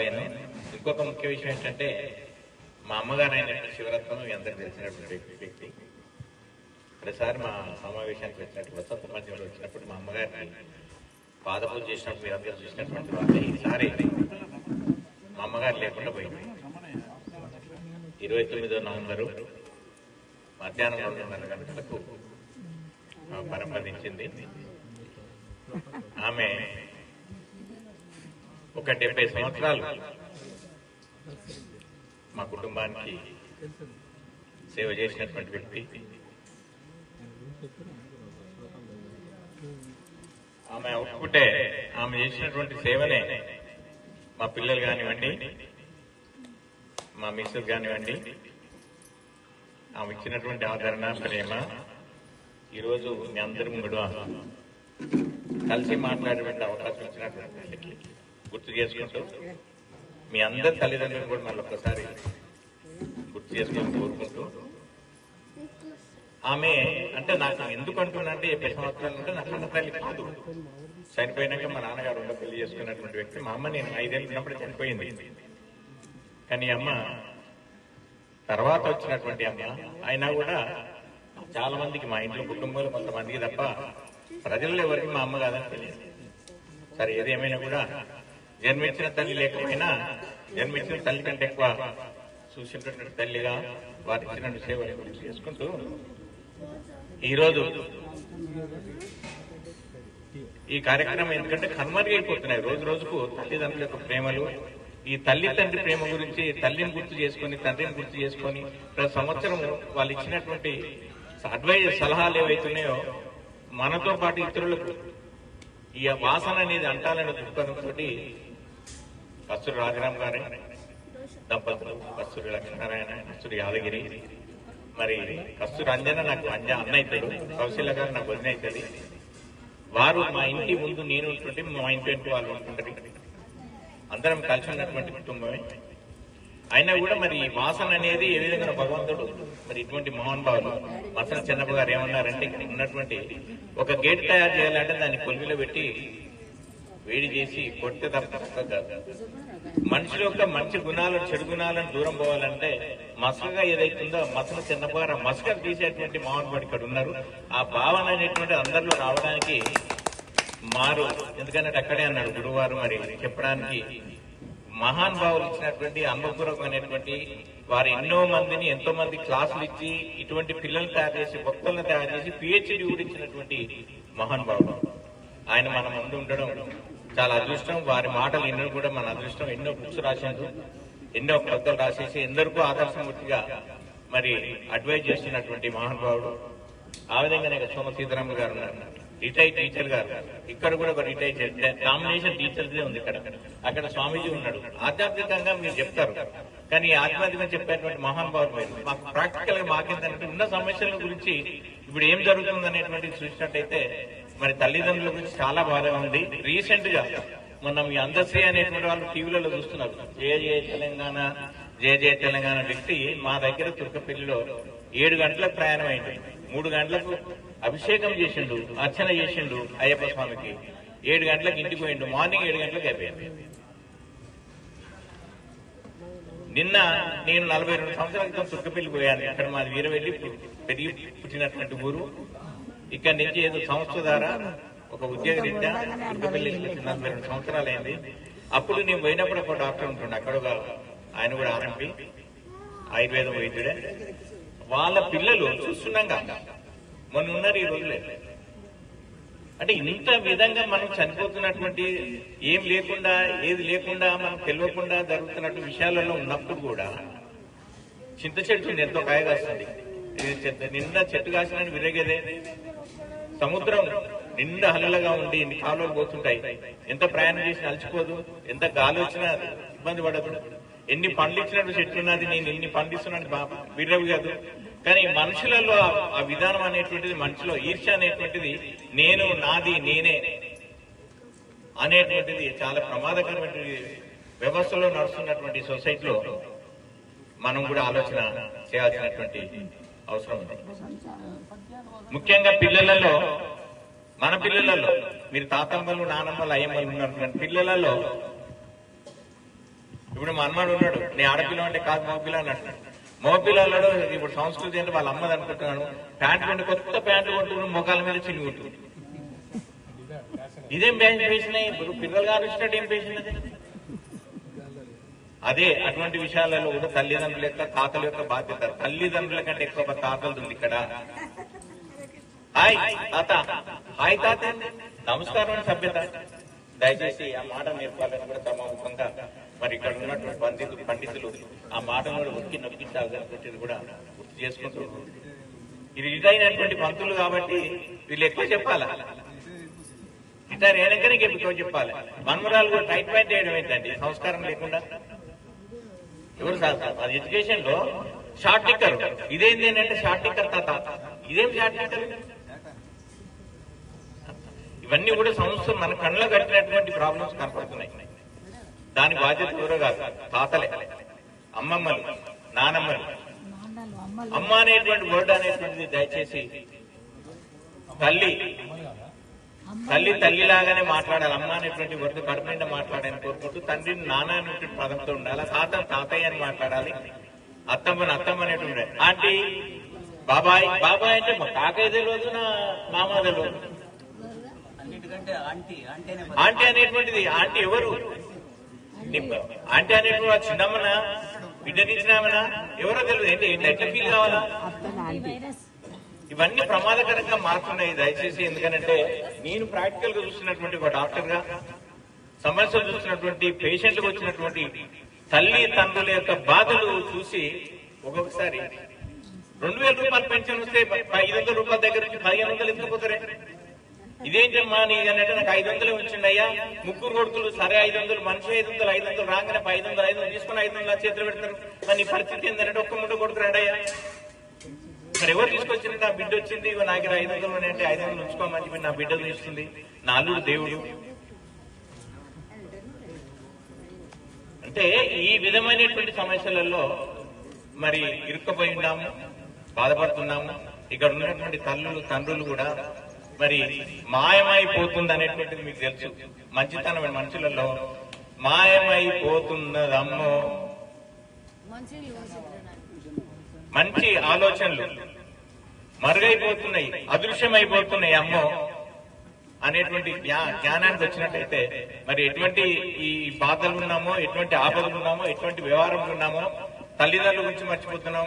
చెప్పలేను. ఇంకొక ముఖ్య విషయం ఏంటంటే మా అమ్మగారు అయినటువంటి శివరత్నం మీ అందరికి తెలిసినటువంటి వ్యక్తి. ప్రతిసారి మా సమావేశానికి వచ్చినట్టు వసంత మధ్యంలో వచ్చినప్పుడు మా అమ్మగారిని పాదపూజ చేసినప్పుడు మీరు అందరూ చూసినటువంటి వాళ్ళు ఈసారి మా అమ్మగారు లేకుండా పోయింది. 29 నవంబరు మధ్యాహ్నం 2:30 గంటలకు పరమపదించింది. ఆమె ఒక 70 సంవత్సరాలు మా కుటుంబానికి సేవ చేసినటువంటి వ్యక్తి. ఆమె ఒప్పుకుంటే ఆమె చేసినటువంటి సేవనే మా పిల్లలు కానివ్వండి, మా మిస్సెస్ కానివ్వండి, ఆమె ఇచ్చినటువంటి ఆదరణ, ప్రేమ ఈరోజు మీ అందరి ముందు కలిసి మాట్లాడేటువంటి అవకాశం ఇచ్చినటువంటి గుర్తు చేసుకుంటూ మీ అందరి తల్లిదండ్రులు కూడా మళ్ళీ ఒక్కసారి గుర్తు చేసుకొని కోరుకుంటూ, ఆమె అంటే నాకు ఎందుకు అంటున్నా అంటే 70 సంవత్సరాలు అంటే నాకు అన్న తల్లి కాదు. చనిపోయినాక మా నాన్నగారు ఉండ పెళ్లి చేసుకున్నటువంటి వ్యక్తి. మా అమ్మ నేను 5 ఏళ్ళు ఉన్నప్పుడు చనిపోయింది. కానీ అమ్మ తర్వాత వచ్చినటువంటి అమ్మ అయినా కూడా చాలా మందికి మా ఇంట్లో కుటుంబంలో కొంతమందికి తప్ప ప్రజల్లో ఎవరికి మా అమ్మ కాదని తెలియదు. సరే ఏదేమైనా కూడా జన్మించిన తల్లి లేకపోయినా జన్మించిన తల్లి కంటే ఎక్కువ చూసినటువంటి తల్లిగా వారి ఇచ్చిన సేవలు గురించి చేసుకుంటూ ఈరోజు ఈ కార్యక్రమం ఎందుకంటే కనుమరుగైపోతున్నాయి రోజు రోజుకు తల్లిదండ్రుల యొక్క ప్రేమలు. ఈ తల్లి తండ్రి ప్రేమ గురించి తల్లిని గుర్తు చేసుకొని తండ్రిని గుర్తు చేసుకొని ప్రతి సంవత్సరం వాళ్ళు ఇచ్చినటువంటి సలహాలు ఏవైతున్నాయో మనతో పాటు ఇతరులకు ఈ వాసన అనేది అంటాలనే దృక్పథంతో కస్తూరి రాజరామ్ గారి దంపతులు, కస్తూరి లక్ష్మీనారాయణ, కస్తూరి యాదగిరి, మరి కస్తూరి అంజన నాకు అన్న అవుతాడు, కౌశల్య గారు నాకు వదిన అవుతుంది. వారు మా ఇంటి ముందు నేను ఉంటుంటే మా ఇంటి వెంట వాళ్ళు ఉంటుంటారు. అందరం కలిసి ఉన్నటువంటి కుటుంబమే. అయినా కూడా మరి ఈ వాసన అనేది ఏ విధంగా భగవంతుడు మరి ఇటువంటి మహానుభావులు మసన చిన్నప్ప గారు ఏమన్నారంటే ఇక్కడ ఉన్నటువంటి ఒక గేట్ తయారు చేయాలంటే దాన్ని కొలిమిలో పెట్టి వేడి చేసి కొడితే తప్ప కాదు. మనిషి యొక్క మంచి గుణాలను చెడు గుణాలను దూరం పోవాలంటే మసకగా ఏదైతుందో మసన చిన్నప్ప గారు మసక తీసేటువంటి మహానుభావుడు ఇక్కడ ఉన్నారు. ఆ భావన అనేటువంటి అందరిలో రావడానికి మారు ఎందుకంటే అక్కడే అన్నాడు గురువారు మరి చెప్పడానికి మహానుభావులు ఇచ్చినటువంటి అనుభవపూర్వకమైనటువంటి వారు ఎన్నో మందిని ఎంతో మంది క్లాసులు ఇచ్చి ఇటువంటి పిల్లల్ని తయారు చేసి భక్తులను తయారు చేసి PhD కూడా ఇచ్చినటువంటి మహానుభావుడు ఆయన మన ముందు ఉండడం చాలా అదృష్టం. వారి మాటలు ఎన్నో కూడా మన అదృష్టం. ఎన్నో బుక్స్ రాశారు, ఎన్నో కవితలు రాసేసి ఎందరికో ఆదర్శమూర్తిగా మరి అడ్వైజ్ చేస్తున్నటువంటి మహానుభావుడు. ఆ విధంగానే సోమ సీతారామ గారు ఉన్నారు, రిటైర్డ్ టీచర్ గారు. ఇక్కడ కూడా ఒక రిటైర్డ్ కాంబినేషన్ టీచర్స్దే ఉంది. అక్కడ స్వామీజీ ఉన్నాడు. ఆధ్యాత్మికంగా మీరు చెప్తారు, కానీ ఆధ్యాత్మికంగా చెప్పేటువంటి మహానుభావులు మీరు. మాకు ప్రాక్టికల్ గా మాకేంటంటే ఉన్న సమస్యల గురించి ఇప్పుడు ఏం జరుగుతుంది అనేటువంటిది చూసినట్టయితే మరి తల్లిదండ్రుల గురించి చాలా బాగా ఉంది. రీసెంట్ గా మొన్న మీ అందశ్రీ అనేటువంటి వాళ్ళు టీవీలలో చూస్తున్నారు. జయ జయ తెలంగాణ, జయ జయ తెలంగాణ వ్యక్తి మా దగ్గర తుర్కపల్లిలో 7 గంటలకు ప్రయాణం అయింది. 3 గంటలకు అభిషేకం చేసిండు, అర్చన చేసిండు అయ్యప్ప స్వామికి. 7 గంటలకు ఇంటికి పోయిండు. మార్నింగ్ 7 గంటలకు అయిపోయింది. నిన్న నేను 42 సంవత్సరాల క్రితం తుర్కపల్లి పోయాను. ఇక్కడ మాది వీరవెల్లి పెరిగి పుట్టినటువంటి ఊరు. ఇక్కడ నుంచి ఏదో సంస్థ ద్వారా ఒక ఉద్యోగ రీత్యా తుర్కపల్లి 42 సంవత్సరాలు అయింది. అప్పుడు నేను పోయినప్పుడు ఒక డాక్టర్ ఉంటుండే అక్కడ, ఆయన కూడా RMP ఆయుర్వేదం వైద్యుడే. వాళ్ళ పిల్లలు చూస్తున్నాగా మొన్న ఉన్నారు, ఈ రోజులే. అంటే ఇంత విధంగా మనం చనిపోతున్నటువంటి ఏం లేకుండా ఏది లేకుండా మనం తెలియకుండా జరుగుతున్నటువంటి విషయాలలో ఉన్నప్పుడు కూడా చింత చెట్టు ఎంతో కాయ కాస్తుంది. నిండా చెట్టు కాసిన విరగేదే. సముద్రం నిండా హల్లగా ఉండి ఇన్ని కాలువలు పోతుంటాయి. ఎంత ప్రయాణం చేసినా అలసిపోదు, ఎంత గాలి వచ్చినా ఇబ్బంది పడదు. ఎన్ని పండ్లు ఇచ్చినట్టు చెట్లు ఉన్నది, నేను ఎన్ని పండ్లు ఇస్తున్నాను విరవి కాదు. కానీ మనుషులలో ఆ విధానం అనేటువంటిది, మనిషిలో ఈర్ష్య అనేటువంటిది, నేను నాది నేనే అనేటువంటిది చాలా ప్రమాదకరమైన వ్యవస్థలో నడుస్తున్నటువంటి సొసైటీలో మనం కూడా ఆలోచన చేయాల్సినటువంటి అవసరం ఉంది. ముఖ్యంగా పిల్లలలో, మన పిల్లలలో, మీరు తాతమ్మలు నానమ్మలు అయ్యమ్మలు ఉన్నటువంటి పిల్లలలో ఇప్పుడు మా అమ్మాడు ఉన్నాడు, నీ ఆడపిల్ల అంటే కాదు మగపిల్ల అని అంటున్నాడు. మగపిల్లలు ఇప్పుడు సంస్కృతి అంటే వాళ్ళ అమ్మది అనుకుంటున్నాను, ప్యాంటు కొంటే కొత్త ప్యాంటు కొంటున్నాడు, మొఖాల మీద చిన్ని ఉంటుంది. ఇదేం పేషన్? ఇప్పుడు పిల్లలు కానిచ్చినట్టు ఏం పేషన్ అది? అదే అటువంటి విషయాలలో కూడా తల్లిదండ్రుల యొక్క తాతల యొక్క బాధ్యత. తల్లిదండ్రుల కంటే ఎక్కువ తాతలు ఉంది ఇక్కడ. హాయ్ తాత, హాయ్ తాత, నమస్కారం అని సభ్యత. దయచేసి ఆ మాట నేర్పాలని కూడా సమాముఖంగా మరి ఇక్కడ ఉన్నటువంటి పండితులు ఆ మాటను కూడా ఉక్కి నొక్కించాలనుకుంటుంది కూడా గుర్తు చేసుకుంటూ, ఇది ఇదైనటువంటి పంతులు కాబట్టి వీళ్ళు ఎక్కువ చెప్పాలా, ఇతర ఏనకనే ఎక్కువ చెప్పాలి. మన్మరాలు కూడా టైట్ ప్యాంట్ చేయడం ఏంటండి సంస్కారం లేకుండా? ఎవరు సార్ అది ఎడ్యుకేషన్ లో షార్ట్ టిక్కర్. ఇదేంటి అంటే షార్ట్ టిక్కర్ తాత, ఇదేం షార్ట్ టిక్కర్? ఇవన్నీ కూడా సంస్థలు మన కళ్ళలో కట్టినటువంటి ప్రాబ్లమ్స్ కనపడుతున్నాయి. దాని బాధ్యత ఎవరో కాదు, తాతలే, అమ్మమ్మలు, నానమ్మలు. అమ్మ అనేటువంటి వర్డ్ అనేటువంటిది దయచేసి తల్లి తల్లి తల్లిలాగానే మాట్లాడాలి. అమ్మ అనేటువంటి వర్డ్ కడుపు నిండా మాట్లాడాలని కోరుకుంటూ, తండ్రిని నాన్న అనేటువంటి పదంతో ఉండాలి, తాత తాతయ్య అని మాట్లాడాలి, అత్తమ్మని అత్తమ్మ అనేటువంటి. ఆంటీ బాబాయ్, బాబాయ్ అంటే మా కాకయ్య తెలియదు, నా మామ తెలియదు. ఆంటీ అనేటువంటిది, ఆంటీ ఎవరు? ఆంటీ అనేటువంటి చిన్నమ్మనా, బిడ్డనిచ్చినామనా, ఎవరో తెలియదు. ఏంటి ఎట్లా ఫీల్ కావాలా? ఇవన్నీ ప్రమాదకరంగా మారుతున్నాయి దయచేసి. ఎందుకంటే నేను ప్రాక్టికల్ గా చూస్తున్నటువంటి ఒక డాక్టర్ గా, సమస్యలు చూస్తున్నటువంటి పేషెంట్లకు వచ్చినటువంటి తల్లి తండ్రుల యొక్క బాధలు చూసి ఒక్కొక్కసారి 2000 రూపాయలు పెన్షన్ వస్తే 500 రూపాయల దగ్గర నుంచి 1500 ఎత్తుకుపోతారే. ఇదేంటమ్మా నీది అంటే, నాకు 500 వచ్చిండయ్యా, ముగ్గురు కొడుకులు, సరే 500, మనిషి 500 రాగానే 500 తీసుకుని 500 చేతులు పెడతారు. మరి నీ పరిస్థితి ఏంటంటే ఒక్క ముట్ట కొడుకురాడయ్యా. మరి ఎవరు తీసుకొచ్చింది? నా బిడ్డ వచ్చింది, నాకు 500 అంటే 500 ఉంచుకోమని నా బిడ్డ తీసుకుంది, నా అల్లుడు దేవుడు. అంటే ఈ విధమైనటువంటి సమస్యలలో మరి ఇరుక్కుపోయి ఉన్నాము, బాధపడుతున్నాము. ఇక్కడ ఉన్నటువంటి తల్లులు తండ్రులు కూడా మరి మాయమైపోతుంది అనేటువంటిది మీకు తెలుసు. మంచితనమైన మనుషులలో మాయమైపోతున్నదమ్మో, మంచి ఆలోచనలు మరుగైపోతున్నాయి, అదృశ్యమైపోతున్నాయి అమ్మో అనేటువంటి జ్ఞానానికి వచ్చినట్టయితే మరి ఎటువంటి ఈ బాధలు ఉన్నామో, ఎటువంటి ఆపదలు ఉన్నామో, ఎటువంటి వ్యవహారంలో ఉన్నామో తల్లిదండ్రుల గురించి మర్చిపోతున్నాం.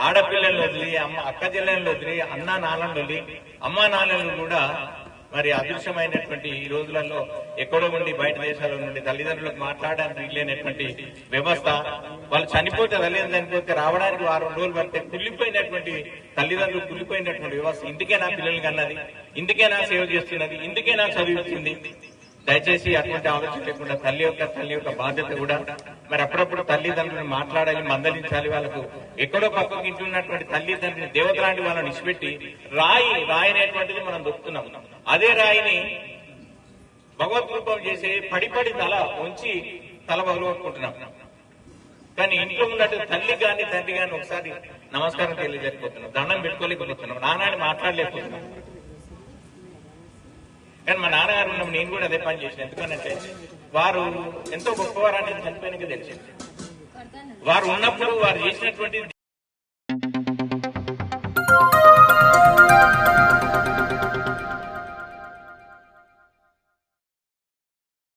ఆడపిల్లలు వదిలి, అక్క చెల్లెళ్ళు వదిలి, అన్నా నాన్నలు వదిలి, అమ్మా నాన్నలు కూడా మరి అదృశ్యమైనటువంటి ఈ రోజులలో ఎక్కడో ఉండి బయట దేశాల నుండి తల్లిదండ్రులకు మాట్లాడడానికి వీలైనటువంటి వ్యవస్థ. వాళ్ళు చనిపోతే, తల్లిదండ్రులు చనిపోతే రావడానికి 6 రోజులు పడితే కుళ్ళిపోయినటువంటి తల్లిదండ్రులు, కుళ్ళిపోయినటువంటి వ్యవస్థ. ఇందుకే నా పిల్లలు కన్నది, ఇందుకే నా సేవ చేస్తున్నది, ఇందుకే నా చదివిస్తుంది. దయచేసి అటువంటి ఆలోచన లేకుండా తల్లి యొక్క బాధ్యత కూడా మరి అప్పుడప్పుడు తల్లిదండ్రులను మాట్లాడాలి, మందలించాలి. వాళ్ళకు ఎక్కడో పక్కకి ఇంటి ఉన్నటువంటి తల్లిదండ్రుని దేవతలాంటి వాళ్ళని ఇచ్చిపెట్టి రాయి అనేటువంటిది మనం దొరుకుతున్నాం. అదే రాయిని భగవత్ రూపం చేసి పడి తల ఉంచి తల పగలగొట్టుకుంటున్నాం. కానీ ఇంట్లో ఉన్నట్టు తల్లి గాని తండ్రి గాని ఒకసారి నమస్కారం తెలియజేయకపోతున్నాం, దండం పెట్టుకోలేకపోతున్నాం, నాన్నని మాట్లాడలేకపోతున్నాం. కానీ మా నాన్నగారు ఉన్నప్పుడు నేను కూడా అదే పని చేసిన. ఎందుకంటే వారు ఎంతో గొప్పవారు అనేది చనిపోయినగా తెలిసింది. వారు ఉన్నప్పుడు వారు చేసినటువంటి